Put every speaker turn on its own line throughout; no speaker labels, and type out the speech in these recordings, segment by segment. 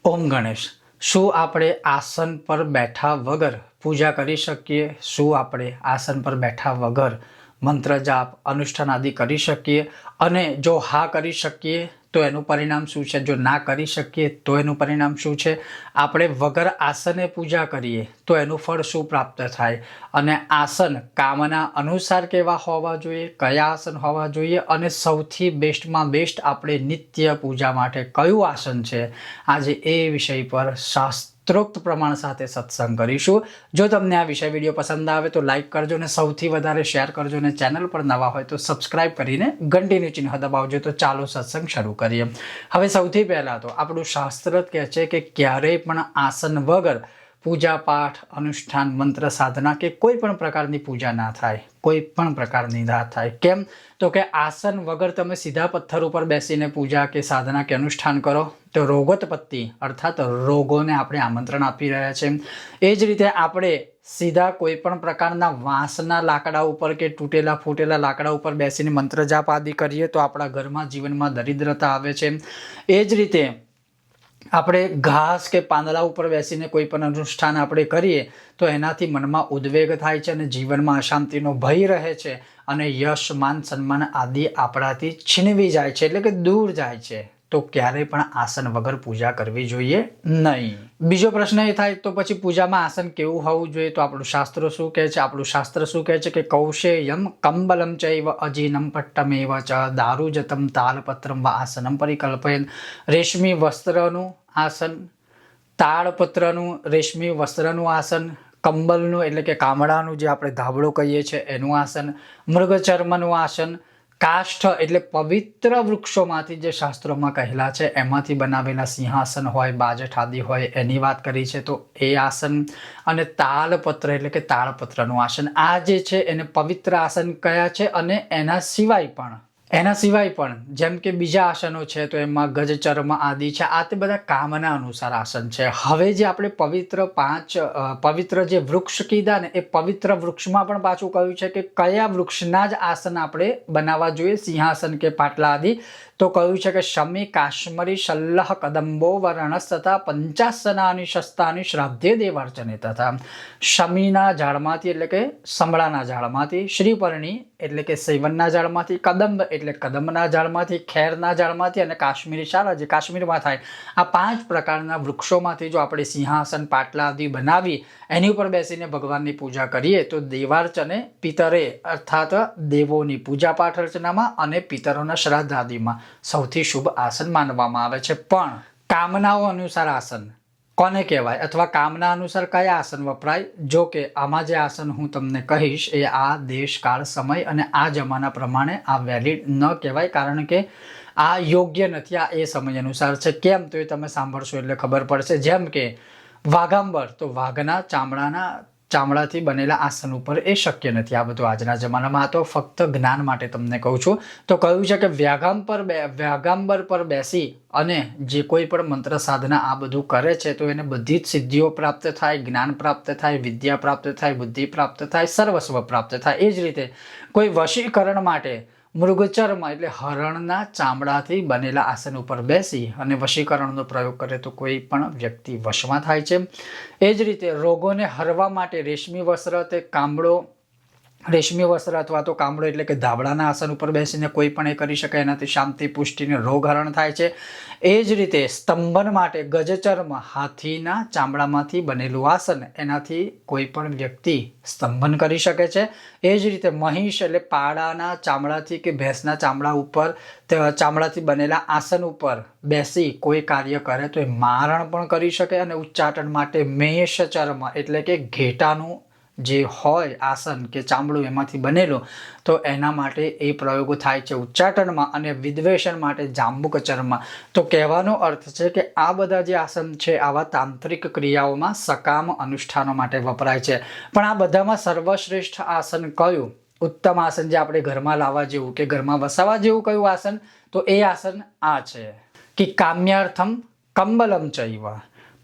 ઓમ ગણેશ, શું આપણે આસન પર બેઠા વગર પૂજા કરી શકીએ? શું આપણે આસન પર બેઠા વગર મંત્ર જાપ અનુષ્ઠાન આદિ કરી શકીએ? અને જો હા કરી શકીએ તો એનું પરિણામ શું છે? જો ના કરી શકીએ તો એનું પરિણામ શું છે? આપણે વગર આસને પૂજા કરીએ તો એનું ફળ શું પ્રાપ્ત થાય? અને આસન કામના અનુસાર કેવા હોવા જોઈએ, કયા આસન હોવા જોઈએ, અને સૌથી બેસ્ટમાં બેસ્ટ આપણે નિત્ય પૂજા માટે કયું આસન છે, આજે એ વિષય પર શાસ્ત્રોક્ત પ્રમાણ સાથે સત્સંગ કરીશું. જો તમને આ વિડીયો પસંદ આવે તો લાઈક કરજો અને સૌથી વધારે શેર કરજો, અને ચેનલ પર નવા હોય તો સબસ્ક્રાઇબ કરીને ઘંટીનું ચિહ્ન દબાવજો. તો ચાલો સત્સંગ શરૂ કરીએ. હવે સૌથી પહેલા તો આપણું શાસ્ત્ર કહે છે કે ક્યારેય પણ આસન વગર પૂજા પાઠ અનુષ્ઠાન મંત્ર સાધના કે કોઈ પણ પ્રકારની પૂજા ના થાય, કોઈ પણ પ્રકારની ના થાય. કેમ? તો કે આસન વગર તમે સીધા પથ્થર ઉપર બેસીને પૂજા કે સાધના કે અનુષ્ઠાન કરો તો રોગોત્પત્તિ અર્થાત રોગોને આપણે આમંત્રણ આપી રહ્યા છે. એ જ રીતે આપણે સીધા કોઈ પણ પ્રકારના વાંસના લાકડા ઉપર કે તૂટેલા ફૂટેલા લાકડા ઉપર બેસીને મંત્ર જાપ આદિ કરીએ તો આપણા ઘરમાં જીવનમાં દરિદ્રતા આવે છે. એ જ રીતે આપણે ઘાસ કે પાંદડા ઉપર બેસીને કોઈ પણ અનુષ્ઠાન આપણે કરીએ તો એનાથી મનમાં ઉદ્વેગ થાય છે અને જીવનમાં અશાંતિનો ભય રહે છે, અને યશ માન સન્માન આદિ આપણાથી છીનવી જાય છે, એટલે કે દૂર જાય છે. તો ક્યારેય પણ આસન વગર પૂજા કરવી જોઈએ નહીં. બીજો પ્રશ્ન એ થાય તો પછી પૂજામાં આસન કેવું હોવું જોઈએ? તો આપણું શાસ્ત્ર શું કહે છે? આપણું શાસ્ત્ર શું કહે છે કે કૌશેયમ કંબલમ ચૈવ અજીનમ પટ્ટમેવ ચ દારૂજતમ તાલપત્રમ વા આસનમ પરિકલ્પયન. રેશમી વસ્ત્રનું આસન, તાળપત્રનું રેશમી વસ્ત્રનું આસન, કંબલનું એટલે કે કામડાનું જે આપણે ધાબળો કહીએ છીએ એનું આસન, મૃગચર્મનું આસન, કાષ્ઠ એટલે પવિત્ર વૃક્ષોમાંથી જે શાસ્ત્રોમાં કહેલા છે એમાંથી બનાવેલા સિંહાસન હોય, બાજઠ આદિ હોય એની વાત કરી છે તો એ આસન, અને તાલપત્ર એટલે કે તાળપત્રનું આસન. આ જે છે એને પવિત્ર આસન કયા છે. અને એના સિવાય પણ જેમ કે બીજા આસનો છે તો એમાં ગજચર્મ આદિ છે. આ તે બધા કામના અનુસાર આસન છે. હવે જે આપણે પવિત્ર જે વૃક્ષ કીધા ને એ પવિત્ર વૃક્ષમાં પણ પાછું કહ્યું છે કે કયા વૃક્ષના જ આસન આપણે બનાવવા જોઈએ, સિંહાસન કે પાટલા આદિ. તો કહ્યું છે કે શમી કાશ્મરી શલ્લહ કદંબો વર્ણસ તથા પંચાસનાની શસ્તાની શ્રાદ્ધે દેવાર્ચને તથા. શમીના ઝાડમાંથી એટલે કે સંભળાના ઝાડમાંથી, શ્રીપર્ણી એટલે કે સેવનના ઝાડમાંથી, કદંબ એટલે કદંબના ઝાડમાંથી, ખેરના ઝાડમાંથી, અને કાશ્મીરી શાળા જે કાશ્મીરમાં થાય, આ 5 પ્રકારના વૃક્ષોમાંથી જો આપણે સિંહાસન પાટલા આદિ બનાવી એની ઉપર બેસીને ભગવાનની પૂજા કરીએ તો દેવાર્ચને પિતરે અર્થાત દેવોની પૂજા પાઠ અર્ચનામાં અને પિતરોના શ્રાદ્ધ આદિમાં સૌથી શુભ આસન માનવામાં આવે છે. પણ કામનાઓ અનુસાર આસન કોને કહેવાય અથવા કામના અનુસાર કયા આસન વપરાય? જો કે આમાં જે આસન હું તમને કહીશ એ આ દેશ કાળ સમય અને આ જમાના પ્રમાણે આ વેલિડ ન કહેવાય, કારણ કે આ યોગ્ય નથી. આ એ સમય અનુસાર છે. કેમ? તો એ તમે સાંભળશો એટલે ખબર પડશે. જેમ કે વાઘાંબર, તો વાઘના ચામડાથી બનેલા આસન ઉપર એ શક્ય નથી. આ બધું આજના જમાનામાં. આ તો ફક્ત જ્ઞાન માટે તમને કહું છું. તો કહ્યું છે કે વ્યાગાંબર પર બેસી અને જે કોઈ પણ મંત્ર સાધના આ બધું કરે છે તો એને બધી જ સિદ્ધિઓ પ્રાપ્ત થાય, જ્ઞાન પ્રાપ્ત થાય, વિદ્યા પ્રાપ્ત થાય, બુદ્ધિ પ્રાપ્ત થાય, સર્વસ્વ પ્રાપ્ત થાય. એ જ રીતે કોઈ વશીકરણ માટે મૃગચર્મ એટલે હરણના ચામડાથી બનેલા આસન ઉપર બેસી અને વશીકરણનો પ્રયોગ કરે તો કોઈ પણ વ્યક્તિ વશમાં થાય છે. એ જ રીતે રોગોને હરવા માટે રેશમી વસ્ત્ર અથવા તો કામળો એટલે કે ધાબળાના આસન ઉપર બેસીને કોઈ પણ એ કરી શકે, એનાથી શાંતિ પુષ્ટિને રોગ હરણ થાય છે. એ જ રીતે સ્તંભન માટે ગજચર્મ હાથીના ચામડામાંથી બનેલું આસન, એનાથી કોઈ પણ વ્યક્તિ સ્તંભન કરી શકે છે. એ જ રીતે મહિષ એટલે પાડાના ચામડાથી કે ભેંસના ચામડાથી બનેલા આસન ઉપર બેસી કોઈ કાર્ય કરે તો એ મારણ પણ કરી શકે. અને ઉચ્ચાટન માટે મેષ ચર્મ એટલે કે ઘેટાનું જે હોય આસન કે ચામડું એમાંથી બનેલું તો એના માટે એ પ્રયોગો થાય છે ઉચ્ચાટનમાં. અને વિદ્વેષણ માટે જાંબુક ચર્મ. તો કહેવાનો અર્થ છે કે આ બધા જે આસન છે આવા તાંત્રિક ક્રિયાઓમાં સકામ અનુષ્ઠાનો માટે વપરાય છે. પણ આ બધામાં સર્વશ્રેષ્ઠ આસન કયું, ઉત્તમ આસન જે આપણે ઘરમાં લાવવા જેવું કે ઘરમાં વસાવા જેવું કયું આસન? તો એ આસન આ છે કે કામ્યાર્થમ કંબલમ ચૈવ.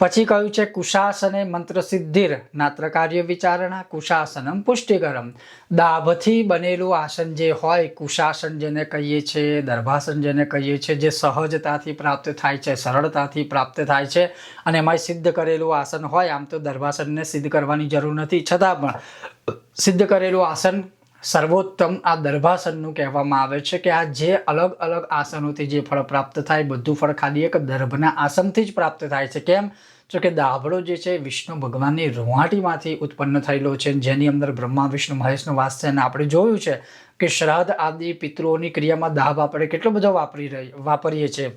પછી કહ્યું છે કુશાસને મંત્ર સિદ્ધિર નાત્ર કાર્ય વિચારણા કુશાસનમ પુષ્ટિકરમ. દાભથી બનેલું આસન જે હોય, કુશાસન જેને કહીએ છીએ, દર્ભાસન જેને કહીએ છીએ, જે સહજતાથી પ્રાપ્ત થાય છે, સરળતાથી પ્રાપ્ત થાય છે અને એમાં સિદ્ધ કરેલું આસન હોય. આમ તો દર્ભાસનને સિદ્ધ કરવાની જરૂર નથી, છતાં પણ સિદ્ધ કરેલું આસન સર્વોત્તમ આ દર્ભાસનનું કહેવામાં આવે છે કે આ જે અલગ અલગ આસનોથી જે ફળ પ્રાપ્ત થાય, બધું ફળ ખાલી એક દર્ભના આસનથી જ પ્રાપ્ત થાય છે. કેમ? તો કે દાભડો જે છે વિષ્ણુ ભગવાનની રૂંવાટીમાંથી ઉત્પન્ન થયેલો છે, જેની અંદર બ્રહ્મા વિષ્ણુ મહેશનો વાસ છે. અને આપણે જોયું છે કે શ્રાદ્ધ આદિ પિતૃઓની ક્રિયામાં દાભ આપણે કેટલો બધો વાપરીએ છીએ.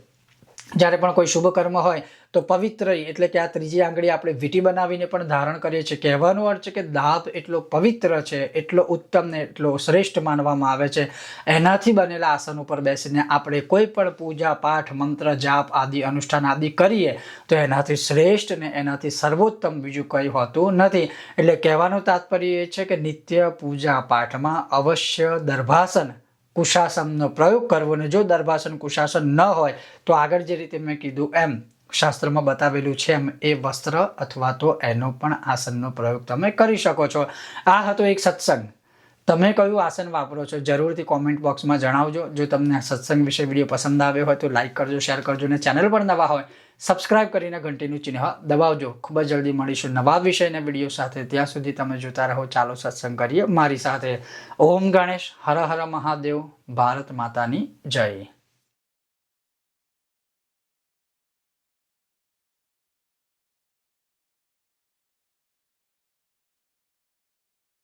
જ્યારે પણ કોઈ શુભ કર્મ હોય તો પવિત્ર એટલે કે આ ત્રીજી આંગળી આપણે વીંટી બનાવીને પણ ધારણ કરીએ છીએ. કહેવાનો અર્થ છે કે દાભ એટલો પવિત્ર છે, એટલો ઉત્તમ ને એટલો શ્રેષ્ઠ માનવામાં આવે છે. એનાથી બનેલા આસન ઉપર બેસીને આપણે કોઈ પણ પૂજા પાઠ મંત્ર જાપ આદિ અનુષ્ઠાન આદિ કરીએ તો એનાથી શ્રેષ્ઠ ને એનાથી સર્વોત્તમ બીજું કંઈ હોતું નથી. એટલે કહેવાનું તાત્પર્ય એ છે કે નિત્ય પૂજા પાઠમાં અવશ્ય દર્ભાસન કુશાસનનો પ્રયોગ કરવો. ને જો દર્ભાસન કુશાસન ન હોય તો આગળ જે રીતે મેં કીધું એમ શાસ્ત્રમાં બતાવેલું છે એમ એ વસ્ત્ર અથવા તો એનો પણ આસનનો પ્રયોગ તમે કરી શકો છો. આ હતો એક સત્સંગ. તમે કયું આસન વાપરો છો જરૂરથી કોમેન્ટ બોક્સમાં જણાવજો. જો તમને આ સત્સંગ વિશે વિડીયો પસંદ આવ્યો હોય તો લાઇક કરજો, શેર કરજો અને ચેનલ પર નવા હોય સબસ્ક્રાઇબ કરીને ઘંટીનું ચિહ્ન દબાવજો. ખૂબ જ જલ્દી મળીશું નવા વિષયના વિડીયો સાથે. ત્યાં સુધી તમે જોતા રહો ચાલો સત્સંગ કરીએ મારી સાથે. ઓમ ગણેશ, હર હર મહાદેવ, ભારત માતાની જય.